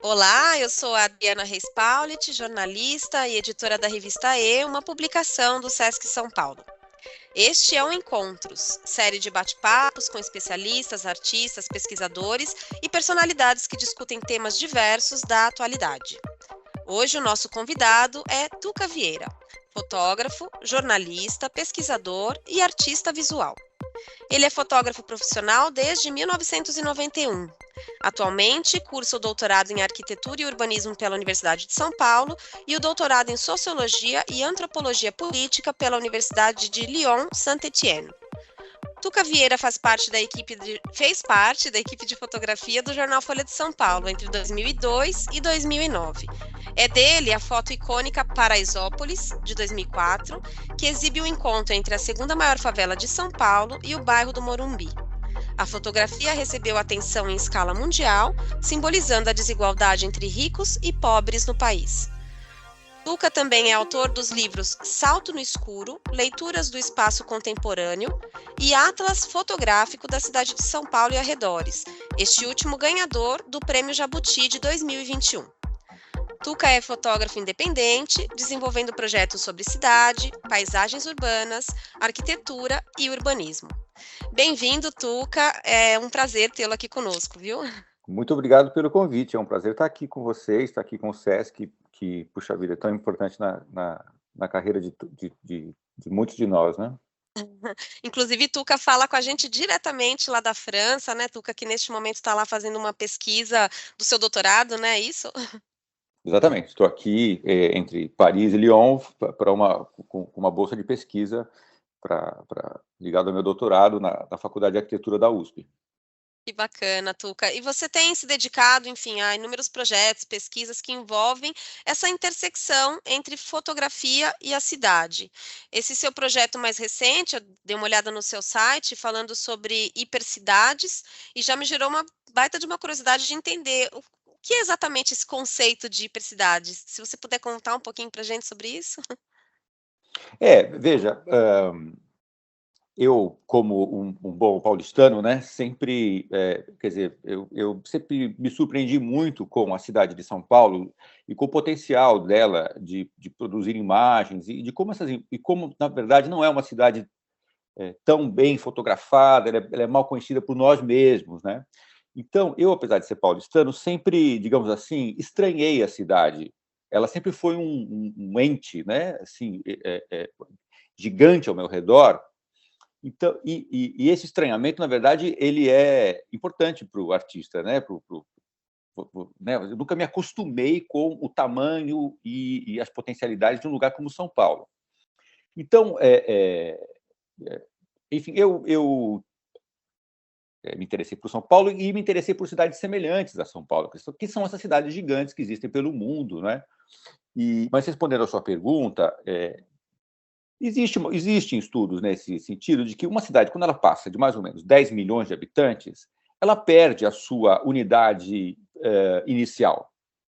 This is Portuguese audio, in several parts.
Olá, eu sou a Adriana Reis Paulit, jornalista e editora da revista E, uma publicação do Sesc São Paulo. Este é o Encontros, série de bate-papos com especialistas, artistas, pesquisadores e personalidades que discutem temas diversos da atualidade. Hoje o nosso convidado é Tuca Vieira, fotógrafo, jornalista, pesquisador e artista visual. Ele é fotógrafo profissional desde 1991. Atualmente, cursa o doutorado em Arquitetura e Urbanismo pela Universidade de São Paulo e o doutorado em Sociologia e Antropologia Política pela Universidade de Lyon, Saint-Étienne. Tuca Vieira fez parte da equipe de fotografia do jornal Folha de São Paulo entre 2002 e 2009. É dele a foto icônica Paraisópolis, de 2004, que exibe o encontro entre a segunda maior favela de São Paulo e o bairro do Morumbi. A fotografia recebeu atenção em escala mundial, simbolizando a desigualdade entre ricos e pobres no país. Tuca também é autor dos livros Salto no Escuro, Leituras do Espaço Contemporâneo e Atlas Fotográfico da Cidade de São Paulo e Arredores, este último ganhador do Prêmio Jabuti de 2021. Tuca é fotógrafo independente, desenvolvendo projetos sobre cidade, paisagens urbanas, arquitetura e urbanismo. Bem-vindo, Tuca. É um prazer tê-lo aqui conosco, viu? Muito obrigado pelo convite. É um prazer estar aqui com vocês, estar aqui com o Sesc, que puxa vida, é tão importante na carreira de muitos de nós, né? Inclusive, Tuca fala com a gente diretamente lá da França, né, Tuca, que neste momento está lá fazendo uma pesquisa do seu doutorado, né, isso? Exatamente. Estou aqui entre Paris e Lyon com uma bolsa de pesquisa ligada ao meu doutorado na Faculdade de Arquitetura da USP. Que bacana, Tuca. E você tem se dedicado, enfim, a inúmeros projetos, pesquisas que envolvem essa intersecção entre fotografia e a cidade. Esse seu projeto mais recente, eu dei uma olhada no seu site, falando sobre hipercidades, e já me gerou uma baita de uma curiosidade de entender o que é exatamente esse conceito de hipercidades. Se você puder contar um pouquinho para a gente sobre isso. Veja, eu, como um bom paulistano, né, sempre, quer dizer, eu sempre me surpreendi muito com a cidade de São Paulo e com o potencial dela de produzir imagens e como, na verdade, não é uma cidade tão bem fotografada, ela é mal conhecida por nós mesmos, né? Então, eu, apesar de ser paulistano, sempre, digamos assim, estranhei a cidade. Ela sempre foi um ente, né, assim, gigante ao meu redor. Então, esse estranhamento, na verdade, ele é importante para o artista, né? Né? Eu nunca me acostumei com o tamanho e as potencialidades de um lugar como São Paulo. Então, enfim, eu me interessei por São Paulo e me interessei por cidades semelhantes a São Paulo, que são essas cidades gigantes que existem pelo mundo, né? Mas respondendo à sua pergunta, existem estudos nesse sentido de que uma cidade, quando ela passa de mais ou menos 10 milhões de habitantes, ela perde a sua unidade inicial.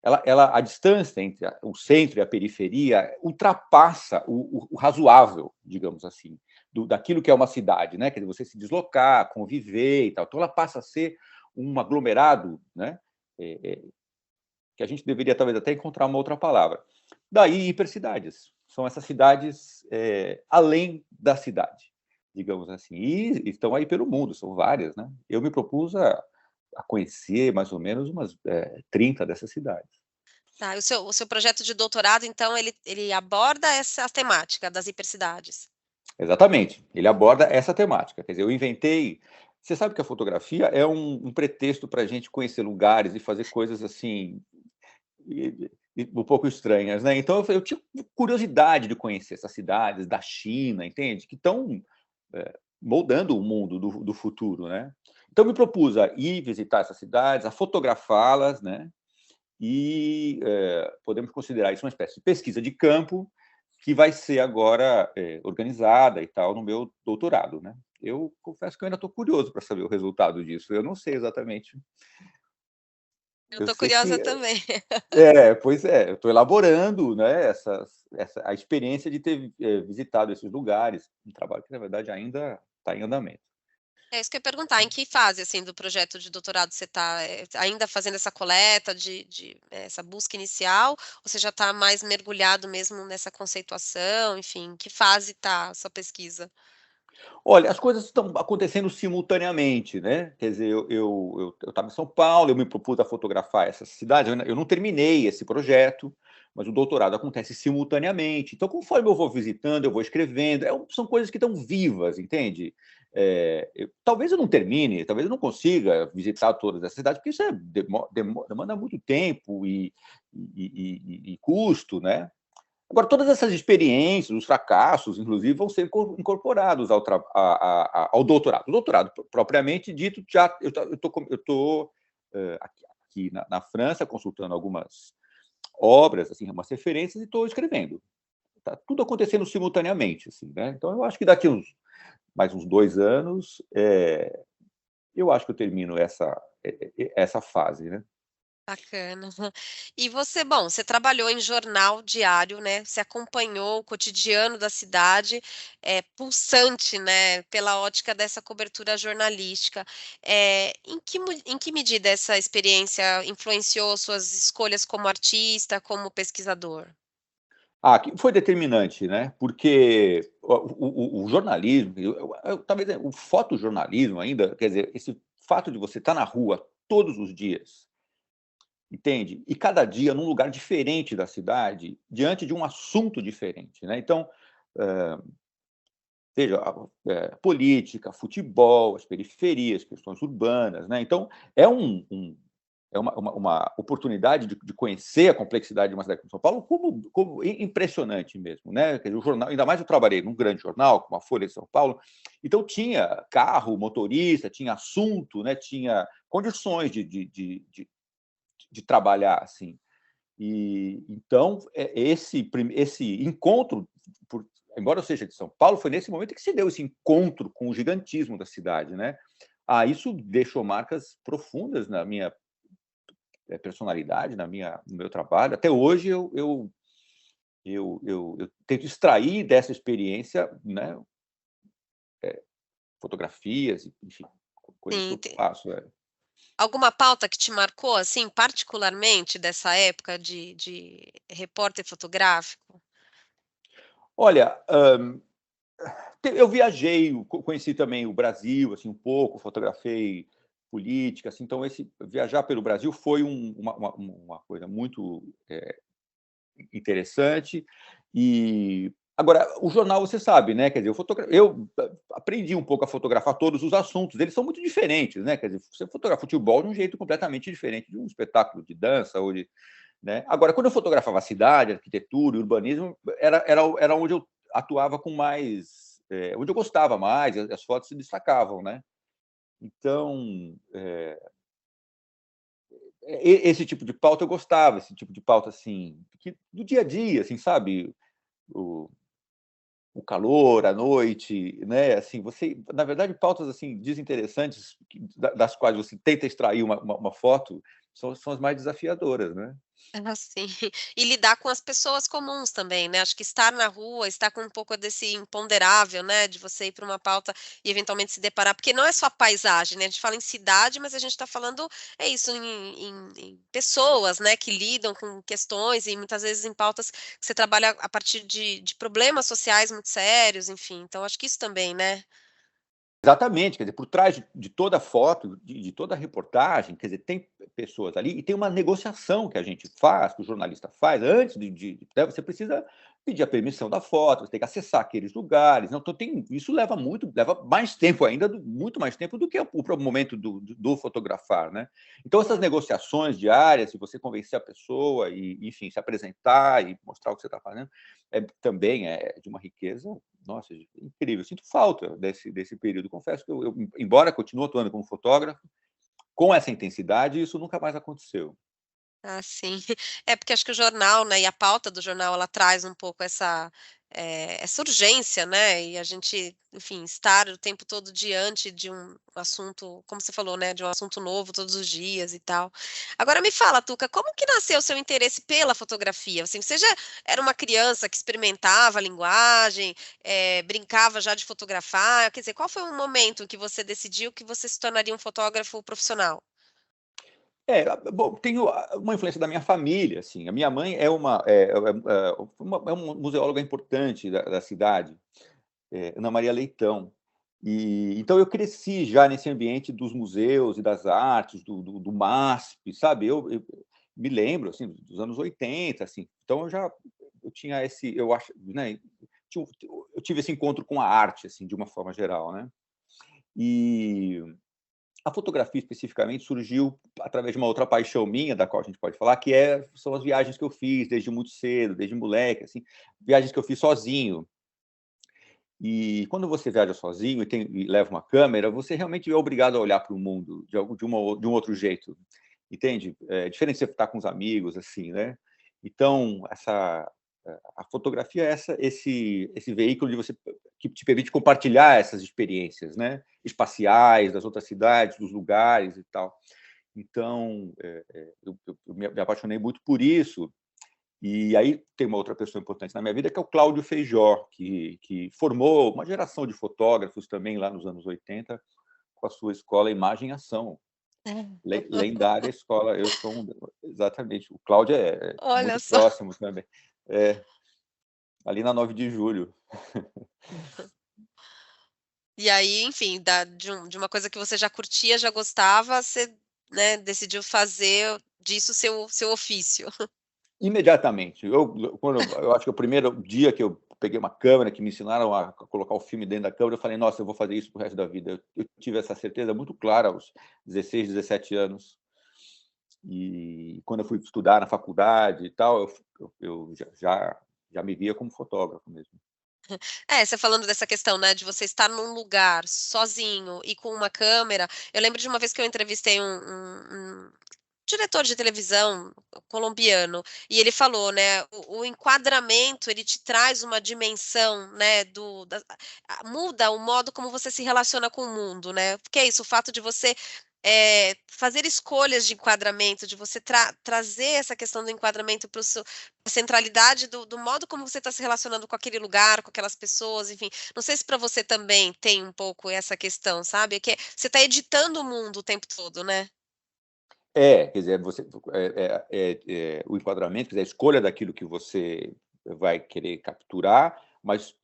A distância entre o centro e a periferia ultrapassa o razoável, digamos assim, daquilo que é uma cidade, né? Quer dizer, você se deslocar, conviver e tal. Então, ela passa a ser um aglomerado, né? Que a gente deveria talvez até encontrar uma outra palavra. Daí, hipercidades. São essas cidades além da cidade, digamos assim. E estão aí pelo mundo, são várias, né? Eu me propus a conhecer mais ou menos umas 30 dessas cidades. Tá, o seu projeto de doutorado, então, ele aborda essa temática das hipercidades. Exatamente. Ele aborda essa temática. Quer dizer, eu inventei... Você sabe que a fotografia é um pretexto para a gente conhecer lugares e fazer coisas assim um pouco estranhas, né? Então eu tinha curiosidade de conhecer essas cidades da China, entende? Que estão moldando o mundo do futuro, né? Então me propus a ir visitar essas cidades, a fotografá-las, né? E podemos considerar isso uma espécie de pesquisa de campo que vai ser agora organizada e tal no meu doutorado, né? Eu confesso que eu ainda estou curioso para saber o resultado disso. Eu não sei exatamente. Eu Eu estou sei curiosa que também. pois é, eu estou elaborando, né, a experiência de ter visitado esses lugares, um trabalho que, na verdade, ainda está em andamento. É isso que eu ia perguntar, em que fase, assim, do projeto de doutorado você está? Ainda fazendo essa coleta essa busca inicial, ou você já está mais mergulhado mesmo nessa conceituação, enfim, em que fase está a sua pesquisa? Olha, as coisas estão acontecendo simultaneamente, né? Quer dizer, eu estava em São Paulo, eu me propus a fotografar essa cidade, eu não terminei esse projeto, mas o doutorado acontece simultaneamente. Então, conforme eu vou visitando, eu vou escrevendo, são coisas que estão vivas, entende? Talvez eu não termine, talvez eu não consiga visitar todas as cidades, porque isso demanda muito tempo e custo, né? Agora, todas essas experiências, os fracassos, inclusive, vão ser incorporados ao doutorado. O doutorado, propriamente dito, já eu estou aqui na França, consultando algumas obras, assim, umas referências, e estou escrevendo. Está tudo acontecendo simultaneamente. Assim, né? Então, eu acho que daqui mais uns 2 anos, eu acho que eu termino essa fase. Né? Bacana. E você, bom, você trabalhou em jornal diário, né? Você acompanhou o cotidiano da cidade, pulsante, né? Pela ótica dessa cobertura jornalística. Em que medida essa experiência influenciou suas escolhas como artista, como pesquisador? Que foi determinante, né? Porque o jornalismo, talvez o fotojornalismo ainda, quer dizer, esse fato de você estar na rua todos os dias, entende? E cada dia num lugar diferente da cidade, diante de um assunto diferente, né? Então, eh, veja, política, futebol, as periferias, questões urbanas, né? Então, é uma oportunidade de conhecer a complexidade de uma cidade como São Paulo, como impressionante mesmo, né? Quer dizer, o jornal, ainda mais eu trabalhei num grande jornal, como a Folha de São Paulo, então tinha carro, motorista, tinha assunto, né? Tinha condições de trabalhar assim. E então esse encontro, embora eu seja de São Paulo, foi nesse momento que se deu esse encontro com o gigantismo da cidade, né? Isso deixou marcas profundas na minha personalidade, no meu trabalho. Até hoje eu tento extrair dessa experiência, né, fotografias, enfim, coisas que Sim, eu faço. alguma pauta que te marcou, assim, particularmente dessa época de repórter fotográfico? Olha, eu viajei, conheci também o Brasil, assim, um pouco, fotografei política, assim, então esse viajar pelo Brasil foi uma coisa muito interessante. E agora, o jornal, você sabe, né? Quer dizer, eu aprendi um pouco a fotografar todos os assuntos. Eles são muito diferentes, né? Quer dizer, você fotografa futebol de um jeito completamente diferente de um espetáculo de dança ou de, né? Agora, quando eu fotografava a cidade, arquitetura, urbanismo, era onde eu atuava com mais, onde eu gostava mais, as fotos se destacavam, né? Então, esse tipo de pauta eu gostava, esse tipo de pauta assim, do dia a dia, assim, sabe? O, o calor, a noite, né? Assim, você, na verdade, pautas assim desinteressantes das quais você tenta extrair uma foto são as mais desafiadoras, né? Ah, sim. E lidar com as pessoas comuns também, né, acho que estar na rua, estar com um pouco desse imponderável, né, de você ir para uma pauta e eventualmente se deparar porque não é só paisagem, né, a gente fala em cidade, mas a gente está falando, é isso, em pessoas, né, que lidam com questões e muitas vezes em pautas que você trabalha a partir de problemas sociais muito sérios, enfim, então acho que isso também, né. Exatamente, quer dizer, por trás de toda foto, de toda reportagem, quer dizer, tem pessoas ali e tem uma negociação que a gente faz, que o jornalista faz, antes né, você precisa pedir a permissão da foto, você tem que acessar aqueles lugares. Então, isso leva mais tempo ainda, muito mais tempo do que o próprio momento do fotografar, né? Então, essas Claro. negociações diárias, se você convencer a pessoa e, enfim, se apresentar e mostrar o que você está fazendo, também é de uma riqueza. Nossa, incrível. Eu sinto falta desse período. Confesso que embora continue atuando como fotógrafo, com essa intensidade, isso nunca mais aconteceu. Ah, sim. É, porque acho que o jornal, né, e a pauta do jornal, ela traz um pouco essa urgência, né, e a gente, enfim, estar o tempo todo diante de um assunto, como você falou, né, de um assunto novo todos os dias e tal. Agora me fala, Tuca, como que nasceu o seu interesse pela fotografia? Assim, você já era uma criança que experimentava a linguagem, brincava já de fotografar? Quer dizer, qual foi o momento que você decidiu que você se tornaria um fotógrafo profissional? Bom, tenho uma influência da minha família, assim. A minha mãe é uma museóloga importante da cidade, Ana Maria Leitão. E então eu cresci já nesse ambiente dos museus e das artes, do MASP, sabe? Eu me lembro, assim, dos anos 80, assim. Então eu tinha esse, eu acho, né? Eu tive esse encontro com a arte, assim, de uma forma geral, né? E a fotografia, especificamente, surgiu através de uma outra paixão minha, da qual a gente pode falar, são as viagens que eu fiz desde muito cedo, desde moleque, assim, viagens que eu fiz sozinho. E quando você viaja sozinho e leva uma câmera, você realmente é obrigado a olhar para o mundo de um outro jeito, entende? É diferente de você estar com os amigos, assim, né? Então, a fotografia é esse veículo que te permite compartilhar essas experiências, né? Espaciais, das outras cidades, dos lugares e tal. Então, eu me apaixonei muito por isso. E aí tem uma outra pessoa importante na minha vida, que é o Cláudio Feijó, que formou uma geração de fotógrafos também lá nos anos 80, com a sua escola Imagem e Ação. Lendária escola. Exatamente. O Cláudio é Olha muito só. próximo também. É, ali na 9 de julho. E aí, enfim, de uma coisa que você já curtia, já gostava, você, né, decidiu fazer disso seu ofício. Imediatamente. Eu acho que o primeiro dia que eu peguei uma câmera, que me ensinaram a colocar o filme dentro da câmera, eu falei, nossa, eu vou fazer isso pro resto da vida. Eu tive essa certeza muito clara aos 16, 17 anos. E quando eu fui estudar na faculdade e tal, eu já me via como fotógrafo mesmo. Você falando dessa questão, né, de você estar num lugar sozinho e com uma câmera, eu lembro de uma vez que eu entrevistei um diretor de televisão colombiano, e ele falou, né, o enquadramento, ele te traz uma dimensão, né, muda o modo como você se relaciona com o mundo, né, porque é isso, o fato de você fazer escolhas de enquadramento, de você trazer essa questão do enquadramento para a centralidade do modo como você está se relacionando com aquele lugar, com aquelas pessoas, enfim. Não sei se para você também tem um pouco essa questão, sabe? Que você está editando o mundo o tempo todo, né? Quer dizer, o enquadramento, quer dizer, a escolha daquilo que você vai querer capturar, mas,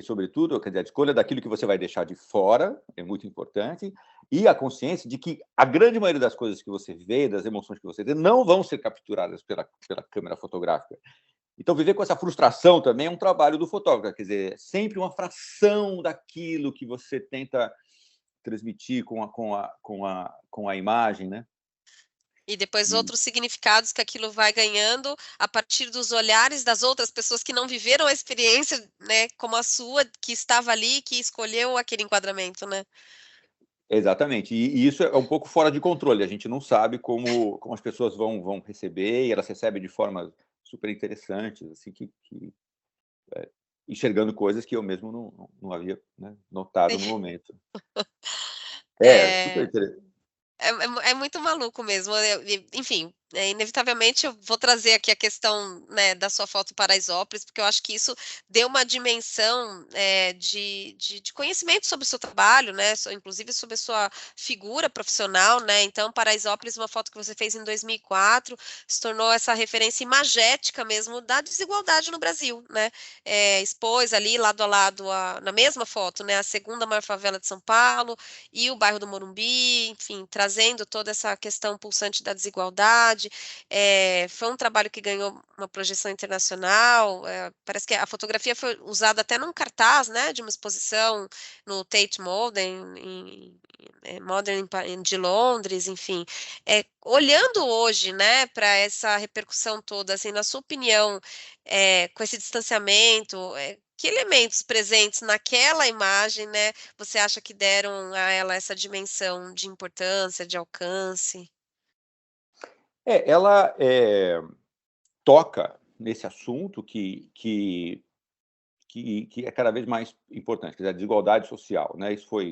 sobretudo, quer dizer, a escolha daquilo que você vai deixar de fora é muito importante, e a consciência de que a grande maioria das coisas que você vê, das emoções que você vê, não vão ser capturadas pela câmera fotográfica. Então, viver com essa frustração também é um trabalho do fotógrafo, quer dizer, sempre uma fração daquilo que você tenta transmitir com a imagem, né? E depois outros significados que aquilo vai ganhando a partir dos olhares das outras pessoas que não viveram a experiência, né, como a sua, que estava ali, que escolheu aquele enquadramento, né? Exatamente. E isso é um pouco fora de controle. A gente não sabe como as pessoas vão receber, e elas recebem de formas super interessantes, assim, enxergando coisas que eu mesmo não havia, né, notado no momento. Super É, interessante. é muito maluco mesmo. Enfim, inevitavelmente eu vou trazer aqui a questão, né, da sua foto Paraisópolis, porque eu acho que isso deu uma dimensão de conhecimento sobre o seu trabalho, né, inclusive sobre a sua figura profissional, né? Então, Paraisópolis, uma foto que você fez em 2004, se tornou essa referência imagética mesmo da desigualdade no Brasil, né? Expôs ali lado a lado, na mesma foto, né, a segunda maior favela de São Paulo e o bairro do Morumbi, enfim, trazendo toda essa questão pulsante da desigualdade. Foi um trabalho que ganhou uma projeção internacional. Parece que a fotografia foi usada até num cartaz, né, de uma exposição no Tate Modern, de Londres, enfim. Olhando hoje, né, para essa repercussão toda, assim, na sua opinião, com esse distanciamento, que elementos presentes naquela imagem, né, você acha que deram a ela essa dimensão de importância, de alcance? Ela toca nesse assunto que que é cada vez mais importante, quer dizer, a desigualdade social, né? Isso a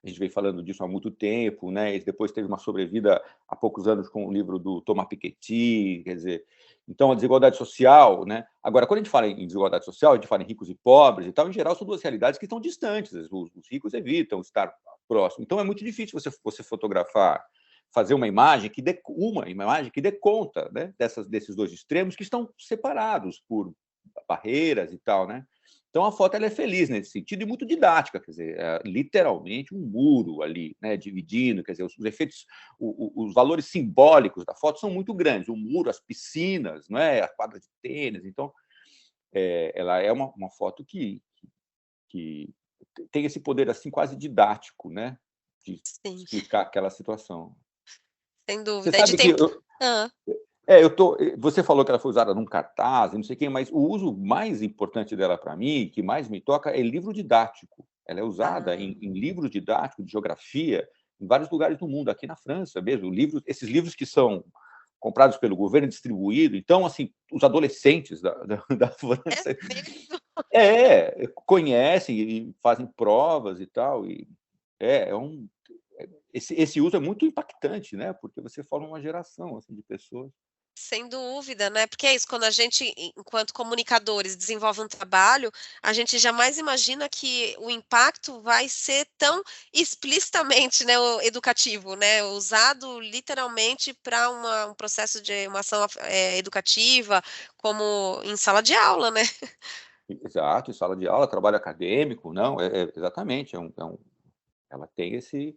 gente vem falando disso há muito tempo, né? E depois teve uma sobrevida há poucos anos com o livro do Thomas Piketty, quer dizer, então a desigualdade social, né? Agora, quando a gente fala em desigualdade social, a gente fala em ricos e pobres e tal, em geral são duas realidades que estão distantes, os ricos evitam estar próximos, então é muito difícil você fotografar, fazer uma imagem que dê conta, né, desses dois extremos que estão separados por barreiras e tal, né? Então a foto ela é feliz nesse sentido e muito didática, quer dizer, literalmente um muro ali, né, dividindo, quer dizer, os efeitos, os valores simbólicos da foto são muito grandes, o muro, as piscinas, não é, a quadra de tênis, então ela é uma foto que tem esse poder assim quase didático, né, de Sim, explicar aquela situação. sem Você dúvida. E de sabe que tempo. Ah, você falou que ela foi usada num cartaz, não sei quem, mas o uso mais importante dela para mim, que mais me toca, é livro didático. Ela é usada ah, em livros didáticos de geografia em vários lugares do mundo, aqui na França mesmo. Esses livros que são comprados pelo governo e distribuídos. Então, assim, os adolescentes da é França mesmo? conhecem e fazem provas e tal. E é, é um, esse uso é muito impactante, né? Porque você forma uma geração assim, de pessoas. Sem dúvida, né? Porque é isso, quando a gente, enquanto comunicadores, desenvolve um trabalho, a gente jamais imagina que o impacto vai ser tão explicitamente, né, educativo, né? Usado literalmente para um processo de uma ação educativa, como em sala de aula, né? Exato, em sala de aula, trabalho acadêmico, não, exatamente, ela tem esse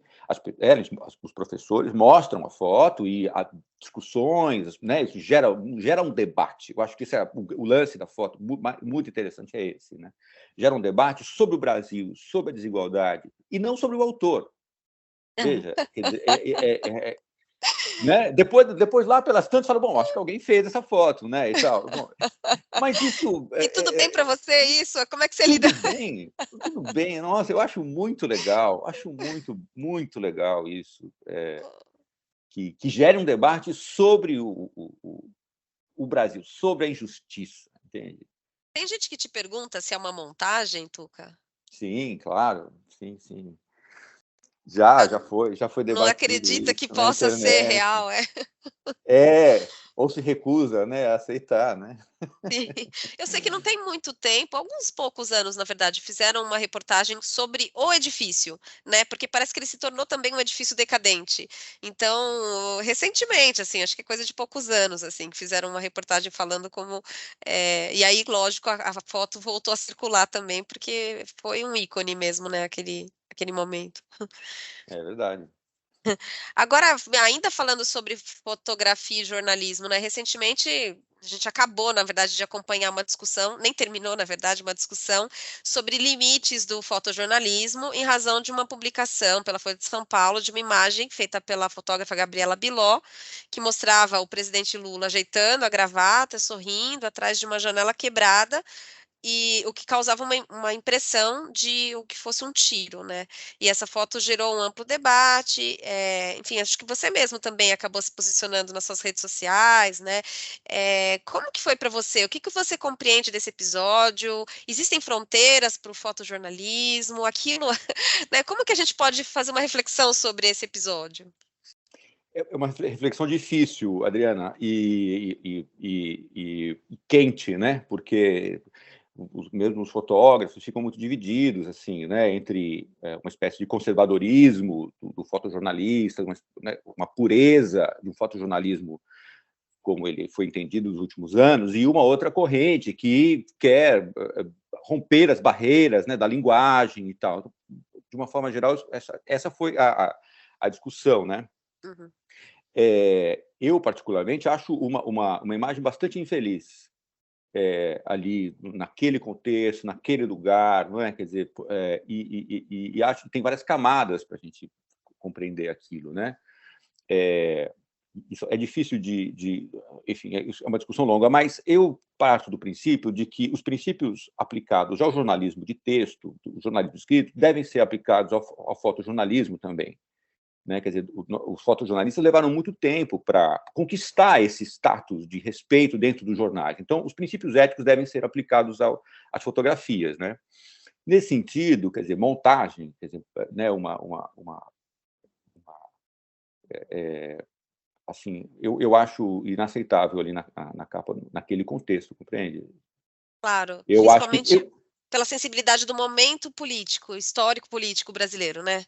os professores mostram a foto e há discussões, né, isso gera um debate. Eu acho que esse é o lance da foto muito interessante é esse, né. Gera um debate sobre o Brasil, sobre a desigualdade, e não sobre o autor. Veja, quer dizer, né, depois lá pelas tantas fala: "Bom, acho que alguém fez essa foto", né, e tal. Bom, mas isso E tudo bem para você isso? Como é que você lida? tudo bem, tudo bem. Nossa, eu acho muito legal, acho muito, muito legal isso, que gere um debate sobre o Brasil, sobre a injustiça, entende? Tem gente que te pergunta se é uma montagem, Tuca? Sim, claro, sim, sim. Ah, Já foi não debatido acredita que isso na possa ser internet. real, é? Ou se recusa, né, a aceitar, né. Sim. Eu sei que não tem muito tempo, alguns poucos anos, na verdade, fizeram uma reportagem sobre o edifício, né, porque parece que ele se tornou também um edifício decadente. Então, recentemente, assim, acho que é coisa de poucos anos, assim, que fizeram uma reportagem falando como, e aí, lógico, a foto voltou a circular também, porque foi um ícone mesmo, né, aquele momento. É verdade. Agora, ainda falando sobre fotografia e jornalismo, né, recentemente a gente acabou, na verdade, de acompanhar uma discussão, nem terminou, na verdade, uma discussão sobre limites do fotojornalismo em razão de uma publicação pela Folha de São Paulo de uma imagem feita pela fotógrafa Gabriela Biló, que mostrava o presidente Lula ajeitando a gravata, sorrindo, atrás de uma janela quebrada, e o que causava uma impressão de o que fosse um tiro, né. E essa foto gerou um amplo debate, enfim, acho que você mesmo também acabou se posicionando nas suas redes sociais, né. Como que foi para você? O que que você compreende desse episódio? Existem fronteiras para o fotojornalismo? Aquilo, né, como que a gente pode fazer uma reflexão sobre esse episódio? É uma reflexão difícil, Adriana, e quente, né, porque os mesmos fotógrafos ficam muito divididos, assim, né, entre uma espécie de conservadorismo do fotojornalista, né, uma pureza de um fotojornalismo como ele foi entendido nos últimos anos, e uma outra corrente que quer romper as barreiras, né, da linguagem e tal. De uma forma geral, essa foi a discussão, né? Uhum. Eu, particularmente, acho uma imagem bastante infeliz ali, naquele contexto, naquele lugar, não é? Quer dizer, e acho que tem várias camadas para a gente compreender aquilo, né? Isso é difícil enfim, é uma discussão longa, mas eu parto do princípio de que os princípios aplicados ao jornalismo de texto, o jornalismo escrito, devem ser aplicados ao fotojornalismo também. né? Quer dizer, os fotojornalistas levaram muito tempo para conquistar esse status de respeito dentro dos jornais. Então, os princípios éticos devem ser aplicados às fotografias, né? Nesse sentido, quer dizer, montagem, quer dizer, né, assim, eu acho inaceitável ali na capa, naquele contexto, compreende? Claro, Eu acho que principalmente pela sensibilidade do momento político, histórico político brasileiro, né?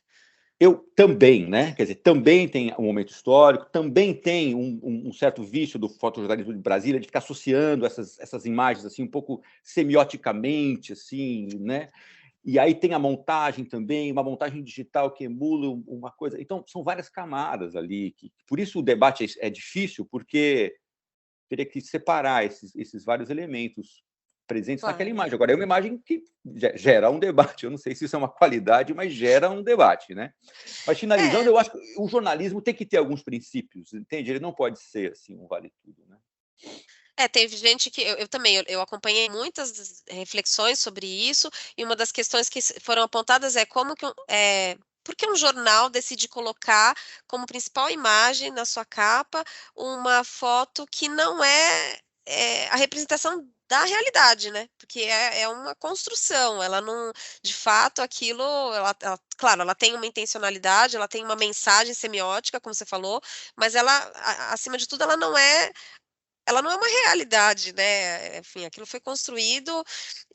eu também, né? Quer dizer, também tem um momento histórico, também tem um certo vício do fotojornalismo de Brasília de ficar associando essas imagens assim um pouco semioticamente, assim, né? E aí tem a montagem também, uma montagem digital que emula uma coisa. Então, são várias camadas ali. Por isso o debate é difícil, porque teria que separar esses vários elementos presentes naquela Claro. imagem. Agora, é uma imagem que gera um debate. Eu não sei se isso é uma qualidade, mas gera um debate, né? Mas, finalizando, É, eu acho que o jornalismo tem que ter alguns princípios, entende? Ele não pode ser assim um vale-tudo, né? teve gente que eu também, eu acompanhei muitas reflexões sobre isso, e uma das questões que foram apontadas é como que por que um jornal decide colocar como principal imagem na sua capa uma foto que não é a representação da realidade, né? Porque é uma construção, ela não, de fato, aquilo, claro, ela tem uma intencionalidade, ela tem uma mensagem semiótica, como você falou, mas ela, acima de tudo, ela não é uma realidade, né? Enfim, aquilo foi construído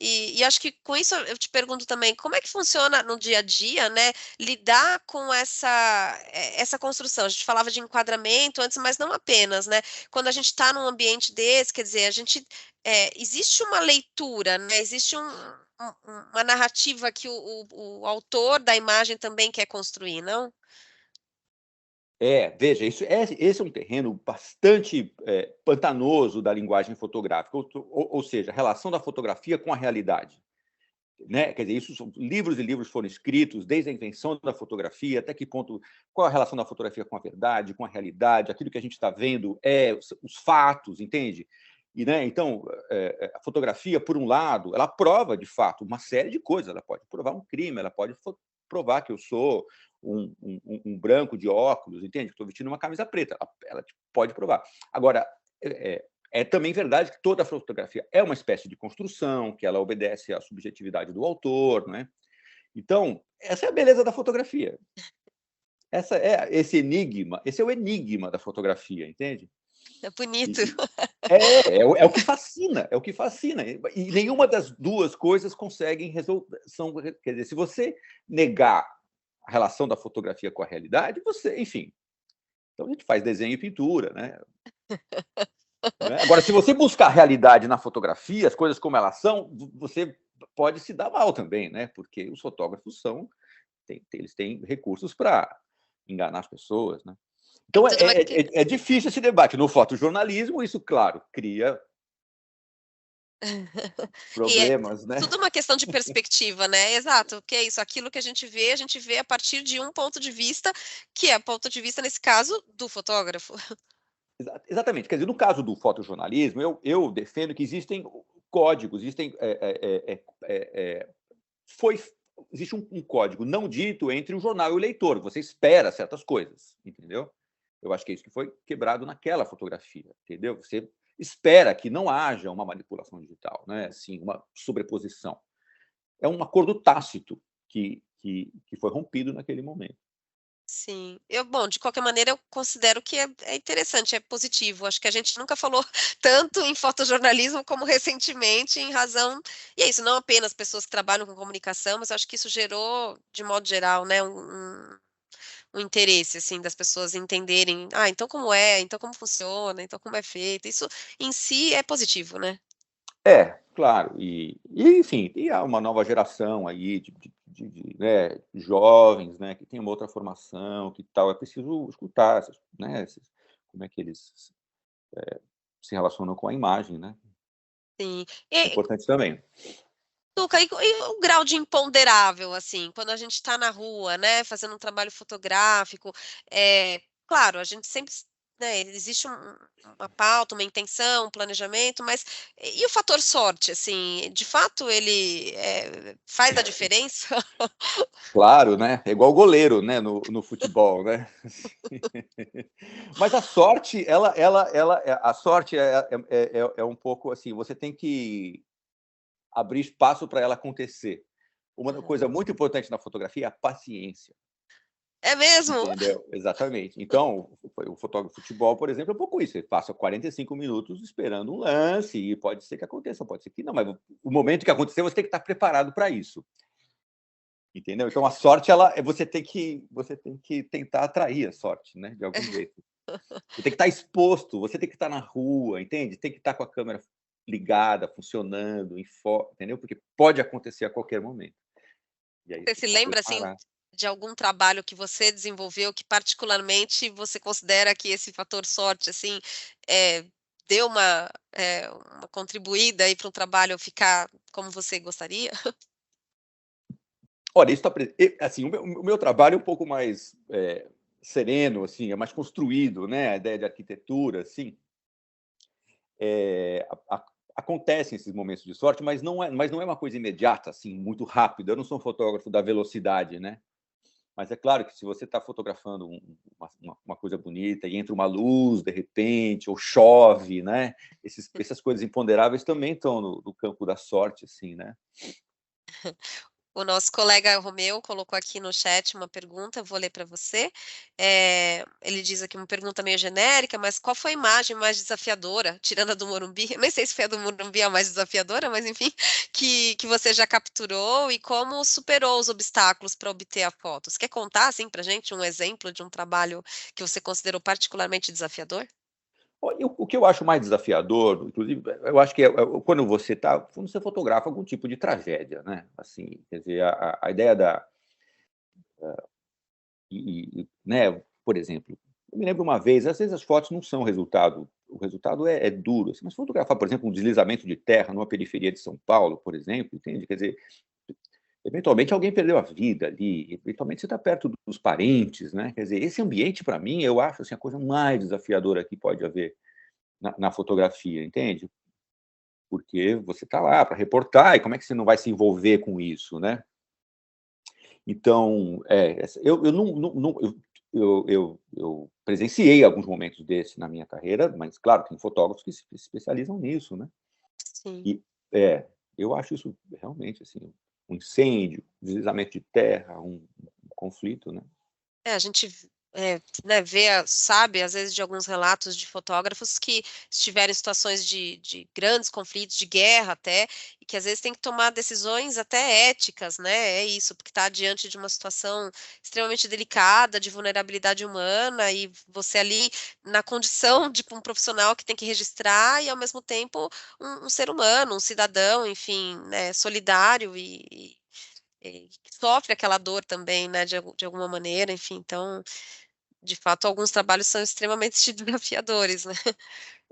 e acho que com isso eu te pergunto também, como é que funciona no dia a dia, né? Lidar com essa construção. A gente falava de enquadramento antes, mas não apenas, né? Quando a gente está num ambiente desse, quer dizer, existe uma leitura, né? Existe uma narrativa que o autor da imagem também quer construir, não? Veja, esse é um terreno bastante pantanoso da linguagem fotográfica, ou seja, a relação da fotografia com a realidade. Né? Quer dizer, isso são livros e livros foram escritos desde a invenção da fotografia, até que ponto, qual a relação da fotografia com a verdade, com a realidade, aquilo que a gente está vendo é os fatos, entende? E, né, então, a fotografia, por um lado, ela prova, de fato, uma série de coisas. Ela pode provar um crime, ela pode provar que eu sou um branco de óculos, entende? Que estou vestindo uma camisa preta. Ela pode provar. Agora, é também verdade que toda a fotografia é uma espécie de construção, que ela obedece à subjetividade do autor, né? Então, essa é a beleza da fotografia. Esse é o enigma da fotografia, entende? É bonito. É o que fascina, é o que fascina. E nenhuma das duas coisas conseguem resolver. Quer dizer, se você negar a relação da fotografia com a realidade, enfim. Então a gente faz desenho e pintura, né? Agora, se você buscar a realidade na fotografia, as coisas como elas são, você pode se dar mal também, né? Porque os fotógrafos eles têm recursos para enganar as pessoas, né? Então Tudo uma é difícil esse debate. No fotojornalismo, isso, claro, cria E é problemas, né? tudo uma questão de perspectiva, né? Exato, porque é isso, aquilo que a gente vê a partir de um ponto de vista, que é o ponto de vista, nesse caso, do fotógrafo. Exatamente. Quer dizer, no caso do fotojornalismo, eu defendo que existem códigos, foi, existe um código não dito entre o jornal e o leitor. Você espera certas coisas, entendeu? Eu acho que é isso que foi quebrado naquela fotografia, entendeu? Você espera que não haja uma manipulação digital, né? Assim, uma sobreposição. É um acordo tácito que foi rompido naquele momento. Sim. Bom, de qualquer maneira, eu considero que é interessante, é positivo. Acho que a gente nunca falou tanto em fotojornalismo como recentemente, em razão. E é isso, não apenas pessoas que trabalham com comunicação, mas acho que isso gerou, de modo geral, né, um interesse, assim, das pessoas entenderem, então como então como funciona, então como é feito. Isso em si é positivo, né? Claro. Enfim, e há uma nova geração aí né, jovens, né, que tem uma outra formação, que tal. É preciso escutar, né, como é que eles se relacionam com a imagem, né? Sim. É importante também. Tuca, e o grau de imponderável, assim, quando a gente está na rua, né, fazendo um trabalho fotográfico, claro, a gente sempre né, existe uma pauta, uma intenção, um planejamento, mas e o fator sorte, assim, de fato ele, faz a diferença? Claro, né? É igual goleiro, né? No futebol, né? Mas a sorte, a sorte é um pouco assim. Você tem que abrir espaço para ela acontecer. Uma Aham. coisa muito importante na fotografia é a paciência. É mesmo? Entendeu? Exatamente. Então, o fotógrafo de futebol, por exemplo, é um pouco isso. Ele passa 45 minutos esperando um lance e pode ser que aconteça, pode ser que não, mas o momento que acontecer, você tem que estar preparado para isso. Entendeu? Então, a sorte, você tem que tentar atrair a sorte, né? De algum jeito. Você tem que estar exposto, você tem que estar na rua, entende? Tem que estar com a câmera ligada, funcionando, entendeu? Porque pode acontecer a qualquer momento. E aí Você você se está lembra, assim, preparado. de algum trabalho que você desenvolveu que particularmente você considera que esse fator sorte, assim, eh, deu uma contribuída aí para o trabalho ficar como você gostaria? Olha, isso está assim, o meu trabalho é um pouco mais sereno, assim, é mais construído, né? A ideia de arquitetura, assim, acontecem esses momentos de sorte, mas não é uma coisa imediata, assim, muito rápida. Eu não sou um fotógrafo da velocidade, né? Mas é claro que se você está fotografando uma coisa bonita e entra uma luz de repente, ou chove, né? Essas coisas imponderáveis também estão no campo da sorte, assim, né? O nosso colega Romeu colocou aqui no chat uma pergunta, eu vou ler para você. Ele diz aqui uma pergunta meio genérica, mas qual foi a imagem mais desafiadora, tirando a do Morumbi? Eu nem sei se foi a do Morumbi a mais desafiadora, mas enfim, que você já capturou e como superou os obstáculos para obter a foto. Você quer contar, assim, para gente um exemplo de um trabalho que você considerou particularmente desafiador? O que eu acho mais desafiador, inclusive, eu acho que quando você fotografa algum tipo de tragédia, né? Assim, quer dizer, a ideia né? Por exemplo, eu me lembro uma vez, às vezes as fotos não são resultado, o resultado é duro, assim, mas fotografar, por exemplo, um deslizamento de terra numa periferia de São Paulo, por exemplo, entende? Quer dizer, eventualmente alguém perdeu a vida ali, eventualmente você está perto dos parentes, né? Quer dizer, esse ambiente, para mim, eu acho assim, a coisa mais desafiadora que pode haver na fotografia, entende? Porque você está lá para reportar, e como é que você não vai se envolver com isso, né? Então, eu não eu presenciei alguns momentos desses na minha carreira, mas, claro, tem fotógrafos que se especializam nisso, né? Sim. E eu acho isso realmente, assim, um incêndio, deslizamento de terra, um conflito, né? A gente né, sabe, às vezes, de alguns relatos de fotógrafos que estiveram em situações de grandes conflitos, de guerra até, e que às vezes tem que tomar decisões até éticas, né? É isso, porque está diante de uma situação extremamente delicada, de vulnerabilidade humana, e você ali na condição de um profissional que tem que registrar, e ao mesmo tempo um ser humano, um cidadão, enfim, né, solidário que sofre aquela dor também, né, de alguma maneira, enfim, então, de fato, alguns trabalhos são extremamente desafiadores, né.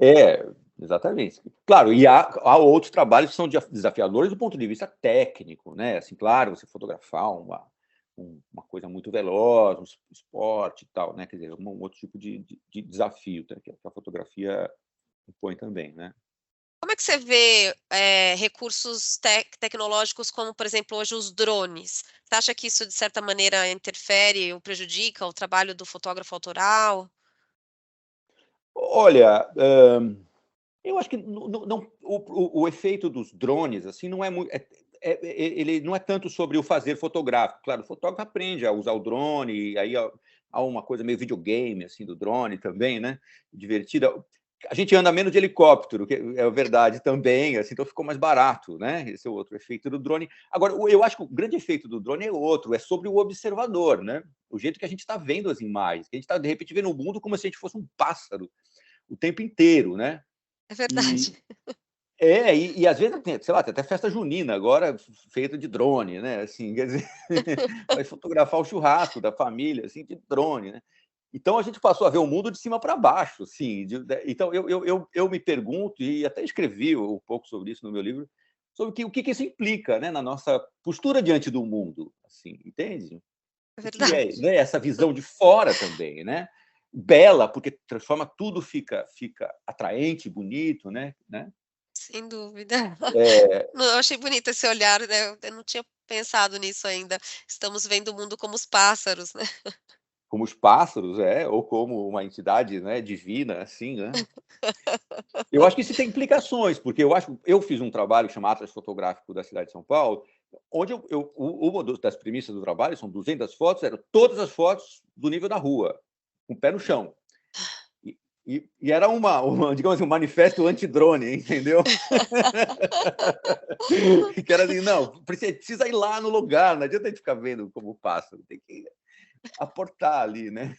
É, exatamente. Claro, e há outros trabalhos que são desafiadores do ponto de vista técnico, né? Assim, claro, você fotografar uma coisa muito veloz, um esporte e tal, né? Quer dizer, um outro tipo de desafio, né? Que a fotografia impõe também, né? Como é que você vê, recursos tecnológicos como, por exemplo, hoje os drones? Você acha que isso, de certa maneira, interfere ou prejudica o trabalho do fotógrafo autoral? Olha, eu acho que não, o efeito dos drones assim não é muito. Ele não é tanto sobre o fazer fotográfico. Claro, o fotógrafo aprende a usar o drone, e aí há uma coisa meio videogame assim do drone também, né? Divertida. A gente anda menos de helicóptero, que é verdade também, assim, então ficou mais barato, né? Esse é o outro efeito do drone. Agora, eu acho que o grande efeito do drone é outro, é sobre o observador, né? O jeito que a gente está vendo as imagens, que a gente está, de repente, vendo o mundo como se a gente fosse um pássaro o tempo inteiro, né? É verdade. E às vezes tem, sei lá, tem até festa junina agora feita de drone, né? Assim, quer dizer, vai fotografar o churrasco da família, assim, de drone, né? Então a gente passou a ver o mundo de cima para baixo, assim. Então eu me pergunto, e até escrevi um pouco sobre isso no meu livro, sobre o que isso implica, né, na nossa postura diante do mundo, assim, entende? É O que verdade. é, né, essa visão de fora também, né? bela, porque transforma tudo, fica atraente, bonito, né? Sem dúvida. É, Não, eu achei bonito esse olhar, né, eu não tinha pensado nisso ainda. Estamos vendo o mundo como os pássaros, né. como os pássaros, ou como uma entidade, né, divina, assim, né? Eu acho que isso tem implicações, porque eu fiz um trabalho chamado Atlas Fotográfico da cidade de São Paulo, onde uma das premissas do trabalho, são 200 fotos, eram todas as fotos do nível da rua, com o pé no chão. E era digamos assim, um manifesto anti-drone, entendeu? Que era assim, não, precisa ir lá no lugar, não adianta a gente ficar vendo como pássaro, tem que aportar ali, né?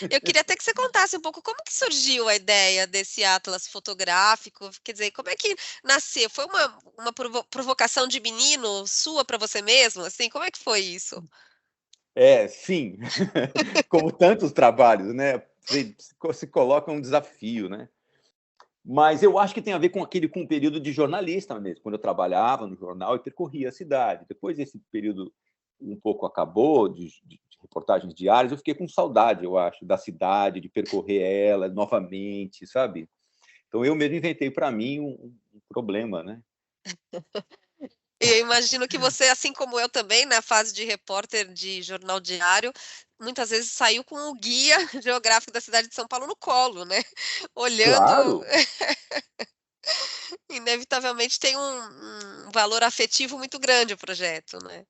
Eu queria até que você contasse um pouco como que surgiu a ideia desse atlas fotográfico, quer dizer, como é que nasceu? Foi uma provocação de menino sua para você mesmo, assim, como é que foi isso? Sim, como tantos trabalhos, né? Se coloca um desafio, né? Mas eu acho que tem a ver com um período de jornalista mesmo, quando eu trabalhava no jornal e percorria a cidade. Depois esse período um pouco acabou, de reportagens diárias, eu fiquei com saudade, eu acho, da cidade, de percorrer ela novamente, sabe? Então eu mesmo inventei para mim um problema, né? E eu imagino que você, assim como eu também, na fase de repórter de jornal diário, muitas vezes saiu com o guia geográfico da cidade de São Paulo no colo, né, olhando. Claro, Inevitavelmente tem um valor afetivo muito grande o projeto, né.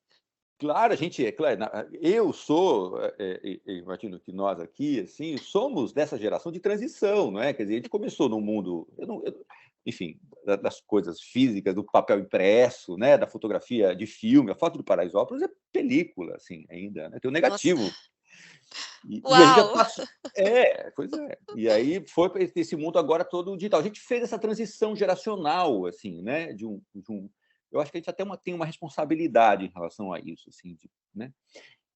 claro, a gente é claro, eu sou, imagino que nós aqui, assim, somos dessa geração de transição, não é? Quer dizer, a gente começou no mundo, enfim, das coisas físicas, do papel impresso, né? Da fotografia de filme, a foto do Paraisópolis é película, assim, ainda, né? Tem o Nossa, negativo. E a gente já uau! passou. Pois é. E aí foi para esse mundo agora todo digital. A gente fez essa transição geracional, assim, né? Eu acho que a gente até tem uma responsabilidade em relação a isso, assim, né?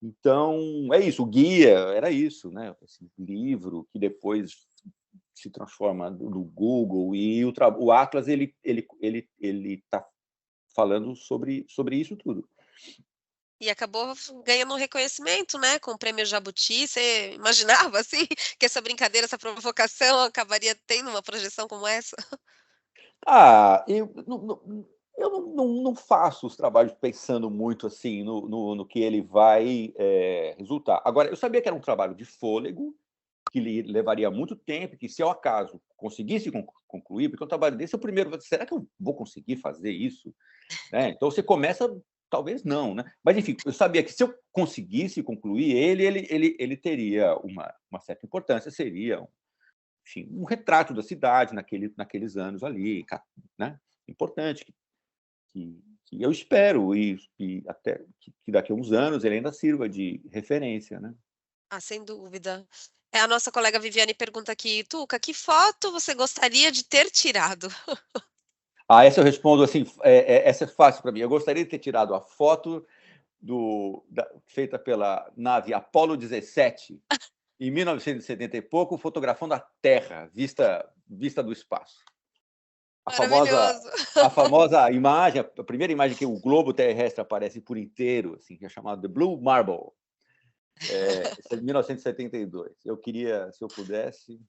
Então, é isso. O guia era isso, né? Esse livro que depois se transforma no Google e o Atlas ele está falando sobre isso tudo. E acabou ganhando um reconhecimento, né, com o prêmio Jabuti. Você imaginava, assim, que essa brincadeira, essa provocação acabaria tendo uma projeção como essa? Eu não faço os trabalhos pensando muito assim no que ele vai resultar. Agora, eu sabia que era um trabalho de fôlego, que levaria muito tempo, que se ao acaso conseguisse concluir, porque um trabalho desse é o primeiro, será que eu vou conseguir fazer isso? Né? Então você começa, talvez não, né? Mas enfim, eu sabia que se eu conseguisse concluir ele teria uma certa importância, seria enfim, um retrato da cidade naqueles anos ali, né? Importante, que eu espero e até que daqui a uns anos ele ainda sirva de referência, né? Ah, sem dúvida. A nossa colega Viviane pergunta aqui: "Tuca, que foto você gostaria de ter tirado?" Essa eu respondo assim, essa é fácil para mim. Eu gostaria de ter tirado a foto feita pela nave Apollo 17 em 1970 e pouco, fotografando a Terra vista do espaço. A famosa Maravilhoso. a famosa imagem, a primeira imagem que o globo terrestre aparece por inteiro, assim, que é chamado The Blue Marble. Esse é de 1972. Eu queria, se eu pudesse.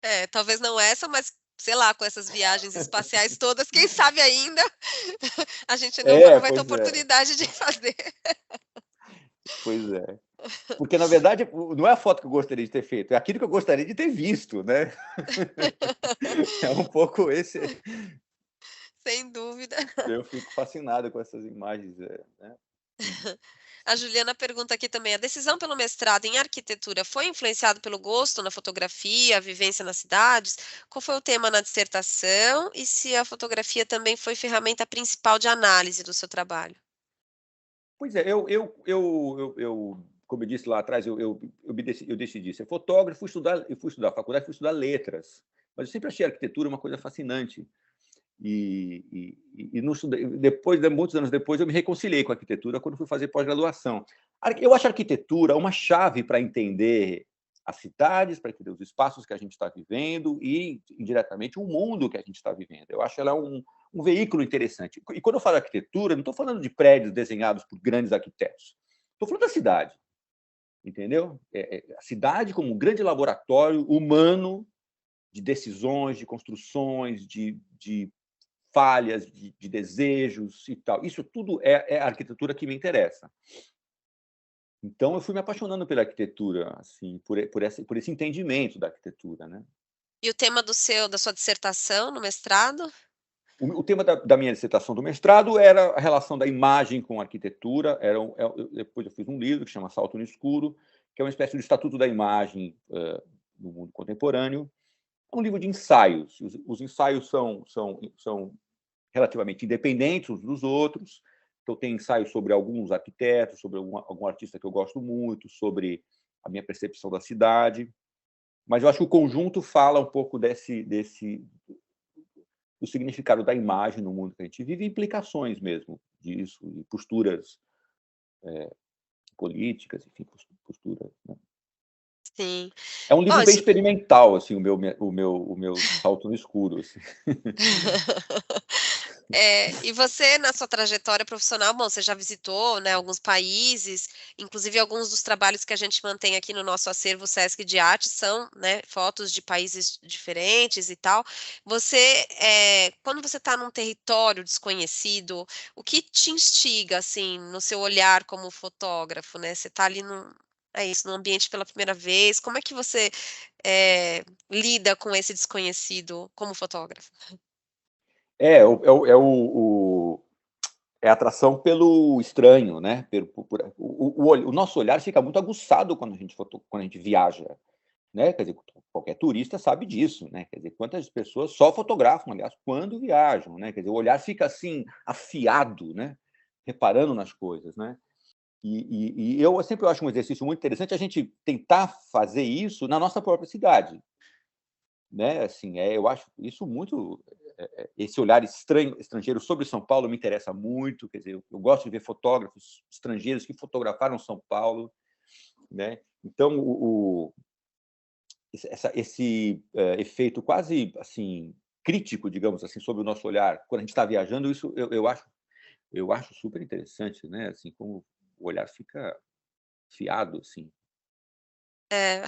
É, talvez não essa, mas, sei lá, com essas viagens espaciais todas, quem sabe ainda a gente não vai ter Pois é, oportunidade de fazer. pois é. Porque, na verdade, não é a foto que eu gostaria de ter feito, é aquilo que eu gostaria de ter visto, né? É um pouco esse. Sem dúvida. Eu fico fascinado com essas imagens, né? A Juliana pergunta aqui também: a decisão pelo mestrado em arquitetura foi influenciado pelo gosto na fotografia, a vivência nas cidades? Qual foi o tema na dissertação e se a fotografia também foi ferramenta principal de análise do seu trabalho? Pois é, como eu disse lá atrás, eu decidi ser fotógrafo, fui estudar faculdade, fui estudar letras, mas eu sempre achei a arquitetura uma coisa fascinante. E não estudei, muitos anos depois, eu me reconciliei com a arquitetura quando fui fazer pós-graduação. Eu acho a arquitetura uma chave para entender as cidades, para entender os espaços que a gente está vivendo e, indiretamente, o mundo que a gente está vivendo. Eu acho ela um veículo interessante. E quando eu falo arquitetura, não estou falando de prédios desenhados por grandes arquitetos. Estou falando da cidade. entendeu? A cidade como um grande laboratório humano de decisões, de construções, de falhas, de desejos e tal. Isso tudo é a arquitetura que me interessa. Então, eu fui me apaixonando pela arquitetura, assim, por esse entendimento da arquitetura, né? E o tema da sua dissertação no mestrado? O tema da minha dissertação do mestrado era a relação da imagem com a arquitetura. Depois eu fiz um livro que chama Salto no Escuro, que é uma espécie de estatuto da imagem no mundo contemporâneo. É um livro de ensaios. Os ensaios são relativamente independentes uns dos outros. Então, tem ensaios sobre alguns arquitetos, sobre algum artista que eu gosto muito, sobre a minha percepção da cidade. Mas eu acho que o conjunto fala um pouco do significado da imagem no mundo que a gente vive, e implicações mesmo disso, e posturas políticas, enfim, posturas. Né? Sim. É um livro Ó, bem experimental, assim, o meu salto no escuro. Assim. E você, na sua trajetória profissional, bom, você já visitou, né, alguns países, inclusive alguns dos trabalhos que a gente mantém aqui no nosso acervo Sesc de arte são, né, fotos de países diferentes e tal. Você, quando você está num território desconhecido, o que te instiga, assim, no seu olhar como fotógrafo, né? Você está ali num ambiente pela primeira vez, como é que você lida com esse desconhecido como fotógrafo? É a atração pelo estranho, né? O nosso olhar fica muito aguçado quando a gente viaja, né? Quer dizer, qualquer turista sabe disso, né? Quer dizer, quantas pessoas só fotografam, aliás, quando viajam, né? Quer dizer, o olhar fica assim afiado, né? Reparando nas coisas, né? E eu sempre acho um exercício muito interessante a gente tentar fazer isso na nossa própria cidade, né? Assim, eu acho isso muito esse olhar estrangeiro sobre São Paulo me interessa muito, quer dizer, eu gosto de ver fotógrafos estrangeiros que fotografaram São Paulo, né? Então esse efeito quase assim crítico, digamos assim, sobre o nosso olhar quando a gente está viajando, isso eu acho super interessante, né? Assim, como o olhar fica fiado, assim.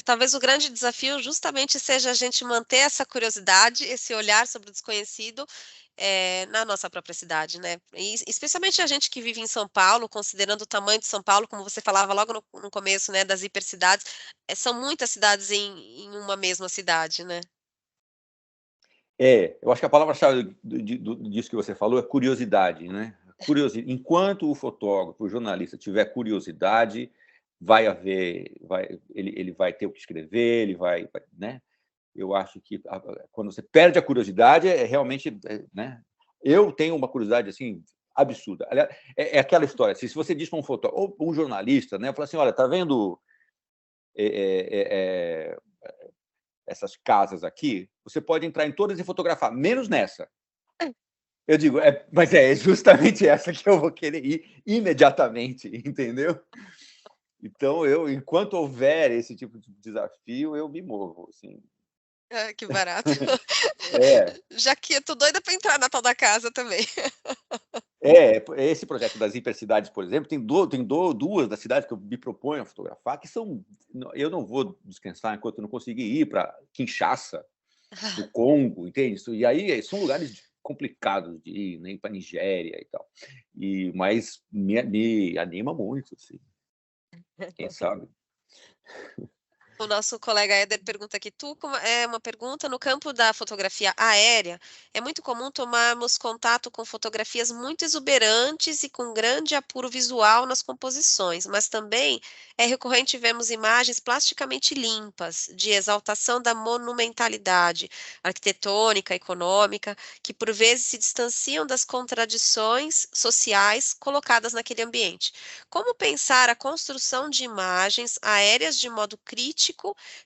Talvez o grande desafio justamente seja a gente manter essa curiosidade, esse olhar sobre o desconhecido, na nossa própria cidade, né? E especialmente a gente que vive em São Paulo, considerando o tamanho de São Paulo, como você falava logo no começo, né, das hipercidades, são muitas cidades em uma mesma cidade, né? Eu acho que a palavra-chave disso que você falou é curiosidade, né? Enquanto o fotógrafo, o jornalista tiver curiosidade, ele vai ter o que escrever, né? Eu acho que quando você perde a curiosidade, realmente, né? Eu tenho uma curiosidade assim absurda. Aliás, é aquela história. Se você diz para um fotógrafo ou um jornalista, né? Fala assim, olha, tá vendo essas casas aqui? Você pode entrar em todas e fotografar, menos nessa. Eu digo, mas é justamente essa que eu vou querer ir imediatamente, entendeu? Então, enquanto houver esse tipo de desafio, eu me movo, assim. Ah, que barato. É, Já que eu tô doida para entrar na tal da casa também. esse projeto das hipercidades, por exemplo, tem duas das cidades que eu me proponho a fotografar, que são. Eu não vou descansar enquanto eu não conseguir ir para Kinshasa, no Congo, entende? E aí são lugares complicados de ir, né, para Nigéria e tal. Mas me anima muito, assim, quem sabe. O nosso colega Éder pergunta aqui, é uma pergunta, no campo da fotografia aérea, é muito comum tomarmos contato com fotografias muito exuberantes e com grande apuro visual nas composições, mas também é recorrente vermos imagens plasticamente limpas, de exaltação da monumentalidade arquitetônica, econômica, que por vezes se distanciam das contradições sociais colocadas naquele ambiente. Como pensar a construção de imagens aéreas de modo crítico,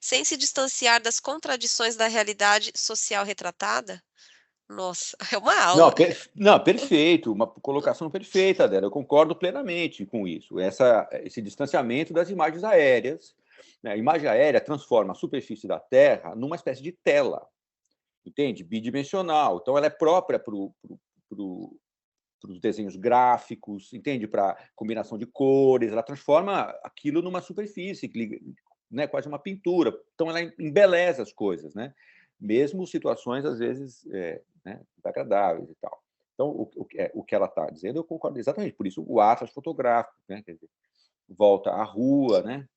sem se distanciar das contradições da realidade social retratada? Nossa, é uma Não, aula. não, perfeito, uma colocação perfeita dela. Eu concordo plenamente com isso. Esse distanciamento das imagens aéreas. Né? A imagem aérea transforma a superfície da Terra numa espécie de tela, entende? Bidimensional. Então, ela é própria para os desenhos gráficos, entende? Para combinação de cores, ela transforma aquilo numa superfície, né? Quase uma pintura. Então, ela embeleza as coisas, né? Mesmo situações, às vezes, né, desagradáveis e tal. Então, o que ela está dizendo, eu concordo exatamente. Por isso, o atlas fotográfico, né? Quer dizer, volta à rua, né?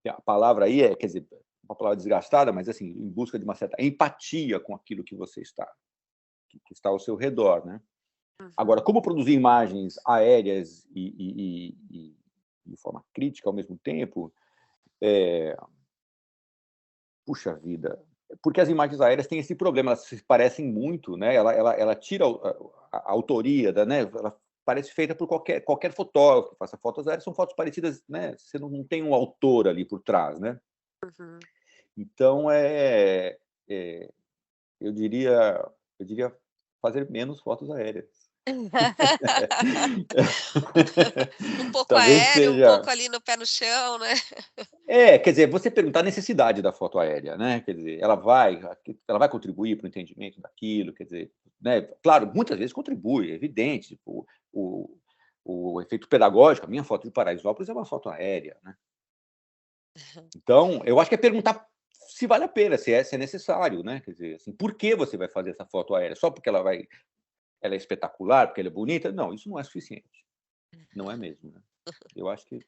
A palavra aí quer dizer, uma palavra desgastada, mas assim, em busca de uma certa empatia com aquilo que você está, que está ao seu redor, né? Agora, como produzir imagens aéreas e de forma crítica ao mesmo tempo, puxa vida, porque as imagens aéreas têm esse problema, elas se parecem muito, né? Ela tira a autoria né? Ela parece feita por qualquer fotógrafo que faça fotos aéreas, são fotos parecidas, né? Você não tem um autor ali por trás, né? Uhum. Então, eu diria fazer menos fotos aéreas. Um pouco Talvez aéreo, um seja. pouco ali no pé no chão, né? Quer dizer, você perguntar a necessidade da foto aérea, né? Quer dizer, ela vai contribuir para o entendimento daquilo, quer dizer, né? Claro, muitas vezes contribui, é evidente. Tipo, o efeito pedagógico, a minha foto de Paraisópolis é uma foto aérea, né? Então, eu acho que é perguntar se vale a pena, se é necessário, né? Quer dizer, assim, por que você vai fazer essa foto aérea? Só porque ela é espetacular, porque ela é bonita? Não, isso não é suficiente. Não é mesmo, né? Eu acho que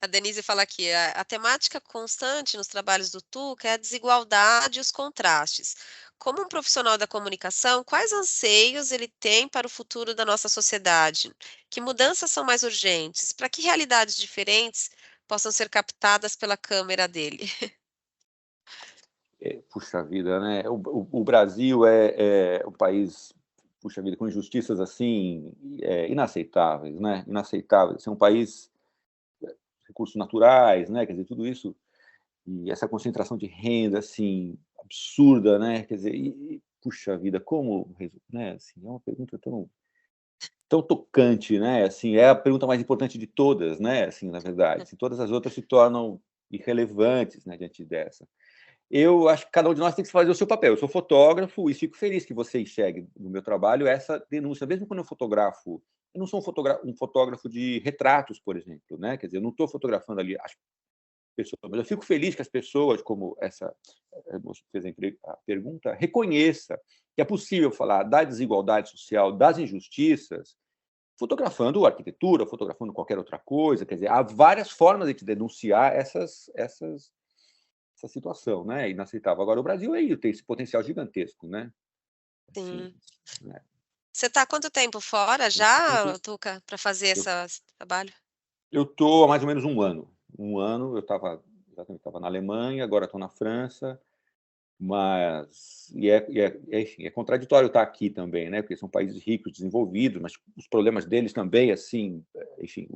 A Denise fala aqui, a temática constante nos trabalhos do Tuca é a desigualdade e os contrastes. Como um profissional da comunicação, quais anseios ele tem para o futuro da nossa sociedade? Que mudanças são mais urgentes? Para que realidades diferentes possam ser captadas pela câmera dele? puxa vida, né? O Brasil é um país, puxa vida, com injustiças assim inaceitáveis, né? Inaceitáveis. É um país recursos naturais, né? Quer dizer, tudo isso e essa concentração de renda assim absurda, né? Quer dizer, puxa vida, como, né? Assim, é uma pergunta tão tocante, né? Assim, é a pergunta mais importante de todas, né? Assim, na verdade, assim, todas as outras se tornam irrelevantes, né, diante dessa. Eu acho que cada um de nós tem que fazer o seu papel. Eu sou fotógrafo e fico feliz que você enxergue no meu trabalho essa denúncia, mesmo quando eu fotografo. Eu não sou um fotógrafo de retratos, por exemplo, né? Quer dizer, eu não estou fotografando ali as pessoas, mas eu fico feliz que as pessoas, como essa moça que fez a pergunta, reconheça que é possível falar da desigualdade social, das injustiças, fotografando arquitetura, fotografando qualquer outra coisa. Quer dizer, há várias formas de denunciar essa situação, né? Inaceitável. Agora, o Brasil tem esse potencial gigantesco, né? Assim, Sim. né? Você está há quanto tempo fora já, Tuca, para fazer esse trabalho? Eu estou há mais ou menos um ano. Um ano eu estava na Alemanha, agora estou na França, mas enfim, é contraditório estar aqui também, né? Porque são países ricos, desenvolvidos, mas os problemas deles também, assim, enfim,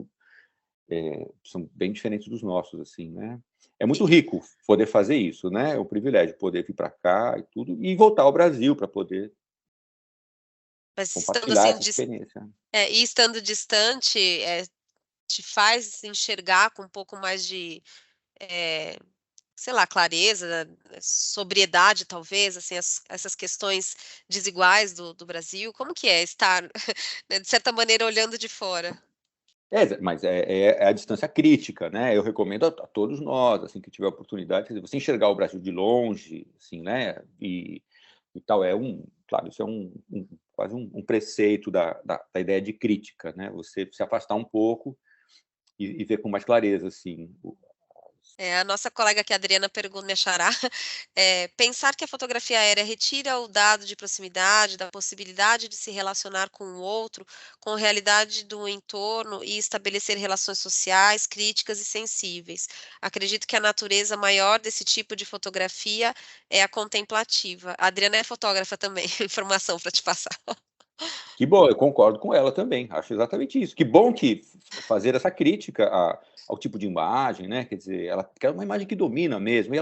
são bem diferentes dos nossos, assim, né? É muito rico poder fazer isso, né? É um privilégio poder vir para cá e tudo, e voltar ao Brasil para poder Mas estando compartilhar assim, essa experiência. e estando distante, te faz enxergar com um pouco mais de, eh, sei lá, clareza, sobriedade, talvez, assim, essas questões desiguais do Brasil? Como que é estar, né, de certa maneira, olhando de fora? Mas é a distância crítica, né? Eu recomendo a todos nós, assim, que tiver oportunidade, quer dizer, você enxergar o Brasil de longe, assim, né? E tal, claro, isso é quase um preceito da ideia de crítica, né? Você se afastar um pouco e ver com mais clareza, assim. A nossa colega aqui, a Adriana, pergunta, minha xará, pensar que a fotografia aérea retira o dado de proximidade, da possibilidade de se relacionar com o outro, com a realidade do entorno e estabelecer relações sociais, críticas e sensíveis. Acredito que a natureza maior desse tipo de fotografia é a contemplativa. A Adriana é fotógrafa também, informação para te passar. Que bom, eu concordo com ela também, acho exatamente isso. Que bom que fazer essa crítica ao tipo de imagem, né? Quer dizer, ela quer uma imagem que domina mesmo, e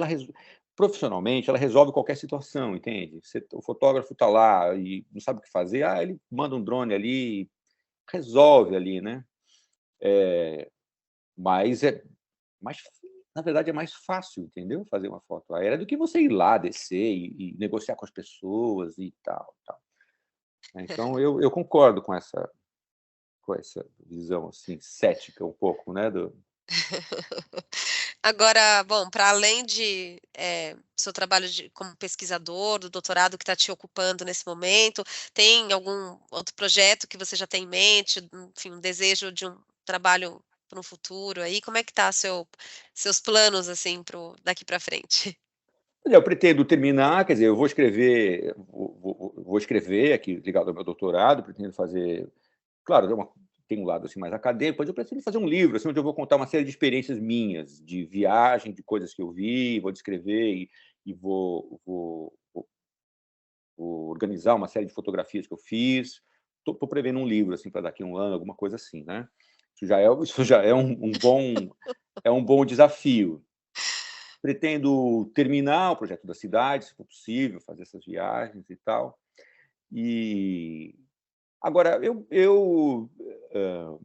profissionalmente ela resolve qualquer situação, entende? O fotógrafo está lá e não sabe o que fazer, ele manda um drone ali, resolve ali, né? Mas mais, na verdade, é mais fácil, entendeu? Fazer uma foto aérea do que você ir lá, descer e negociar com as pessoas e tal, tal. Então, eu concordo com essa visão, assim, cética um pouco, né, do Agora, bom, para além de, seu trabalho como pesquisador, do doutorado que está te ocupando nesse momento, tem algum outro projeto que você já tem em mente, enfim, um desejo de um trabalho para um futuro aí? Como é que tá seus planos, assim, daqui para frente? olha, eu pretendo terminar, quer dizer, eu vou escrever aqui ligado ao meu doutorado, pretendo fazer claro, tem um lado, assim, mais acadêmico, mas eu pretendo fazer um livro, assim, onde eu vou contar uma série de experiências minhas, de viagem, de coisas que eu vi, vou descrever e vou organizar uma série de fotografias que eu fiz. Estou prevendo um livro, assim, para daqui a um ano, alguma coisa assim, né. Isso já é um bom desafio. Pretendo terminar o projeto da cidade, se for possível, fazer essas viagens e tal. E agora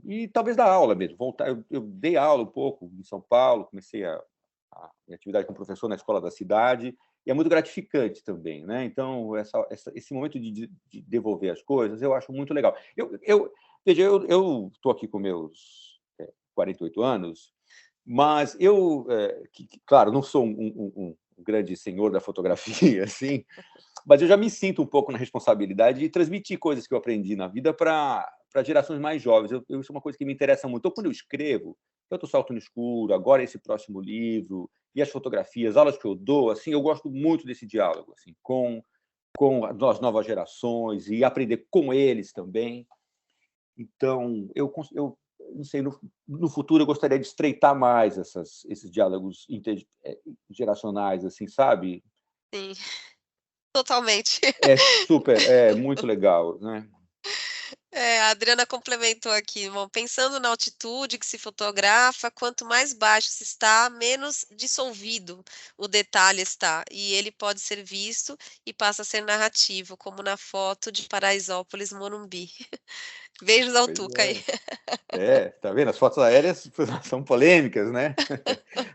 e talvez dar aula mesmo, voltar eu dei aula um pouco em São Paulo, comecei a minha atividade como professor na escola da cidade, e é muito gratificante também, né, então esse momento de devolver as coisas, eu acho muito legal. Veja, eu estou aqui com meus, 48 anos, mas claro, não sou um grande senhor da fotografia, assim, mas eu já me sinto um pouco na responsabilidade de transmitir coisas que eu aprendi na vida para gerações mais jovens. Isso é uma coisa que me interessa muito. Então, quando eu escrevo, tanto o Salto no Escuro, agora esse próximo livro, e as fotografias, as aulas que eu dou, assim, eu gosto muito desse diálogo, assim, com as novas gerações e aprender com eles também. Então, eu não sei, no futuro eu gostaria de estreitar mais esses diálogos geracionais, assim, sabe? Sim, totalmente. É muito legal, né? É, a Adriana complementou aqui, bom, pensando na altitude que se fotografa, quanto mais baixo se está, menos dissolvido o detalhe está, e ele pode ser visto e passa a ser narrativo, como na foto de Paraisópolis, Morumbi. Beijos ao Pois Tuca aí. é. Tá vendo? As fotos aéreas são polêmicas, né?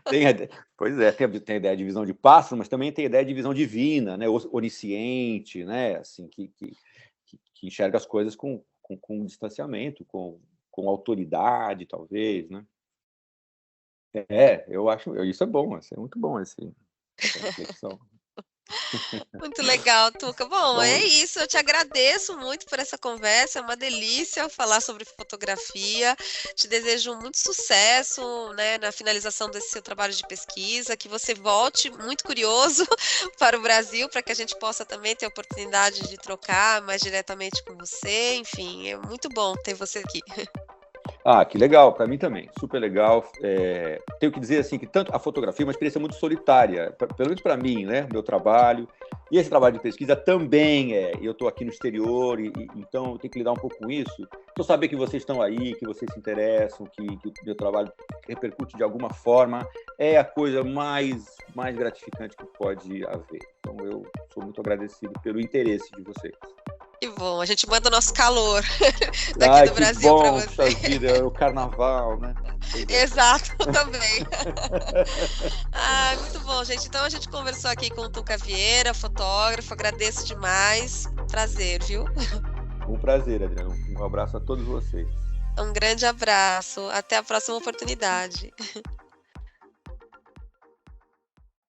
Tem a ide Pois é, tem a ideia de visão de pássaro, mas também tem a ideia de visão divina, né, onisciente, né, assim, que enxerga as coisas com distanciamento, com autoridade, talvez, né. Eu acho isso é bom, isso é muito bom, essa reflexão. Muito legal, Tuca. Bom, é Bom, isso. Eu te agradeço muito por essa conversa. É uma delícia falar sobre fotografia. Te desejo muito sucesso, né, na finalização desse seu trabalho de pesquisa. Que você volte muito curioso para o Brasil, para que a gente possa também ter a oportunidade de trocar mais diretamente com você. Enfim, é muito bom ter você aqui. que legal, para mim também, super legal. Tenho que dizer assim que tanto a fotografia é uma experiência muito solitária, pelo menos para mim, né, meu trabalho, e esse trabalho de pesquisa também eu estou aqui no exterior, então eu tenho que lidar um pouco com isso. Então saber que vocês estão aí, que vocês se interessam, que o meu trabalho repercute de alguma forma, é a coisa mais gratificante que pode haver. Então eu sou muito agradecido pelo interesse de vocês. Que bom. A gente manda o nosso calor daqui Ai, do que Brasil para bom, você. puxa vida, é o carnaval, né? Pois é. Exato, também. Ai, muito bom, gente. Então a gente conversou aqui com o Tuca Vieira, fotógrafo. Agradeço demais. Prazer, viu? Um prazer, Adriano. Um abraço a todos vocês. Um grande abraço. Até a próxima oportunidade.